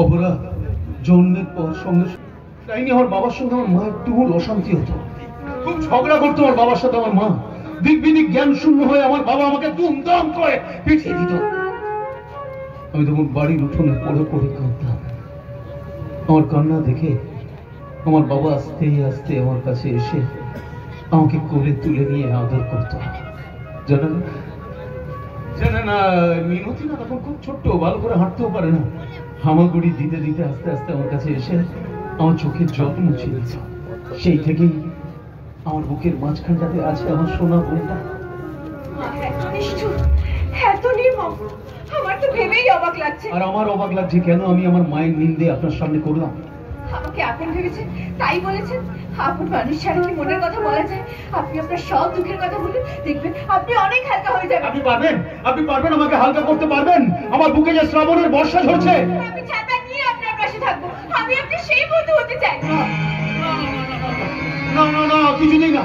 অপরাধ জন্মের পর সঙ্গে তাই নিয়ে আমার বাবার সঙ্গে আমার মায়ের তুমুল অশান্তি হতো, খুব ঝগড়া করতো আমার বাবার সাথে আমার মা। দিক বিদিক জ্ঞান শূন্য হয়ে আমার বাবা আমাকে দুমদাম করে পিটিয়ে দিত। আমি তখন বাড়ির উঠোনে পড়ে পড়ে কাঁদতাম। আমার কান্না দেখে আমার বাবা আস্তে আস্তে আমার কাছে এসে আমাকে কোলে তুলে নিয়ে আদর করতো। জানেন না, মিনতি না তখন খুব ছোট্ট, ভালো করে হাঁটতেও পারে না। হামাগুড়ি দিতে দিতে আস্তে আস্তে আমার কাছে এসে আমার চোখের জল মুছিয়ে দিত। সেই থেকেই আমার বুকের মাঝখানটাতে আছে আমার সোনা বোনটা। আমার তো ভেবেই অবাক লাগছে। আর আমার অবাক লাগছে কেন আমি আমার মায়ের নিন্দে আপনার সামনে করলাম। আমাকে আপন ভেবেছেন তাই বলেছেন? আপন মানুষ ছাড়া কি মনের কথা বলা যায়? আপনি আপনার সব দুঃখের কথা বলুন, দেখবেন আপনি অনেক হালকা হয়ে যাবেন। আপনি পারবেন আমাকে হালকা করতে পারবেন? আমার বুকে যে শ্রাবণের বর্ষা ঝরছে। আমি ছাতা নিয়ে আপনার পাশে থাকবো। আমি আপনার সেই বন্ধু হতে চাই। না না না, কিছুতেই না,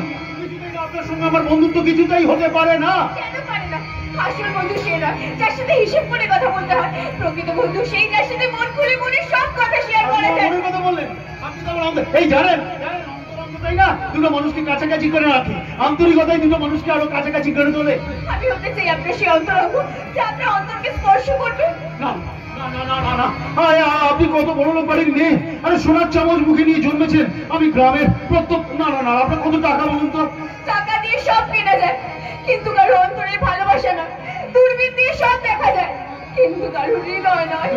আপনার সঙ্গে আমার বন্ধুত্ব কিছুতেই হতে পারে না। কেন পারে না? আসল বন্ধু সে নয় যার সাথে হিসেব করে কথা বলতে হয়। প্রকৃত বন্ধু সেই যার সাথে মন খুলে মনে সব কথা শেয়ার করা যায়। মনের কথা বললেন আপনি তো আমার এই জানেন তাই না, দুটো মানুষকে কাছাকাছি করে রাখি, আন্তরিকতায় দুটো মানুষকে আরো কাছাকাছি করে তোলে। আমি হতে চাই আপনার সেই অন্তরঙ্গ যে আপনার অন্তরকে স্পর্শ করবে। না না না না না না, আপনি কত বড় লোক বাড়ির মেয়ে, আরে সোনার চামচ মুখে নিয়ে জন্মেছেন। আমি গ্রামের প্রত্যেক না না না, আপনার কত টাকা বলুন তো? টাকা দিয়ে সব কেনা যায়, কিন্তু কারো অন্তরের ভালোবাসা না। দূরবীন দিয়ে সব দেখা যায়, কিন্তু কারো হৃদয় নয়।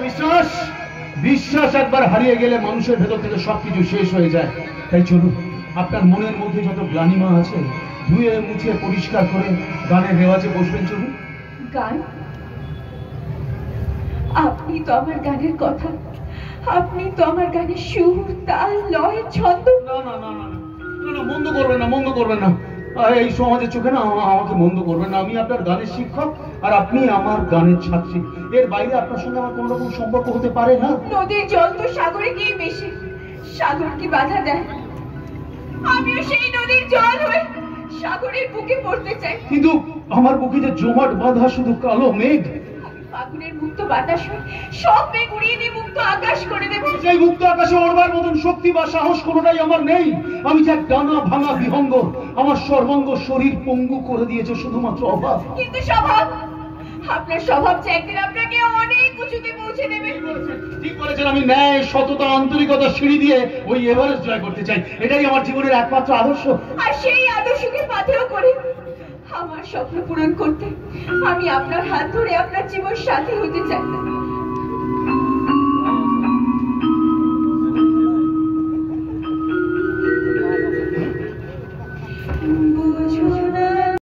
বিশ্বাস একবার হারিয়ে গেলে মানুষের ভেতর থেকে সবকিছু শেষ হয়ে যায়। তাই চলুন, আপনার মনের মধ্যে যত গ্লানিমা আছে ধুয়ে মুছে পরিষ্কার করে গানের রেওয়াজে বসবেন। চলুন। গান? আপনি তো আমার গানের কথা, আপনি তো আমার গানের সুর, তাল, লয়, ছন্দ। না না না না না, মন্দ করবেন না, মন্দ করবেন না। এই সমাজের চোখে না আমাকে মন্দ করবেন না। আমি আপনার গানের শিক্ষক আর আপনি আমার গানের ছাত্রী। এর বাইরে আপনার সঙ্গে আমার কোন রকম সম্পর্ক হতে পারে না। নদীর জল তো সাগরে গিয়ে মেশে, সাগর কি বাধা দেয়? আমিও সেই নদীর জল হয়ে সাগরের বুকে পড়তে চাই। কিন্তু আমার বুকে যে জমাট বাঁধা শুধু কালো মেঘ। ফাগুনের মুক্ত বাতাস হয়ে সব মেঘ উড়িয়ে দিয়ে মুক্ত আকাশ করে দেব। সেই মুক্ত আকাশে ওড়বার মতন শক্তি বা সাহস কোনোটাই আমার নেই। আমি যে এক ডানা ভাঙা বিহঙ্গ, আমার সর্বাঙ্গ শরীর পঙ্গু করে দিয়েছে শুধুমাত্র অভাব। কিন্তু স্বভাব, আপনার স্বভাব যে একদিন আপনাকে অনেক উঁচুতে পৌঁছে দেবে। ঠিক বলেছেন। আমি ন্যায়, সততা, আন্তরিকতা সিঁড়ি দিয়ে ওই এভারেস্ট জয় করতে চাই। এটাই আমার জীবনের একমাত্র আদর্শ। আর সেই আদর্শকে পাথেয় করে আমার স্বপ্ন পূরণ করতে আমি আপনার হাত ধরে আপনার জীবন সাথী হতে চাই।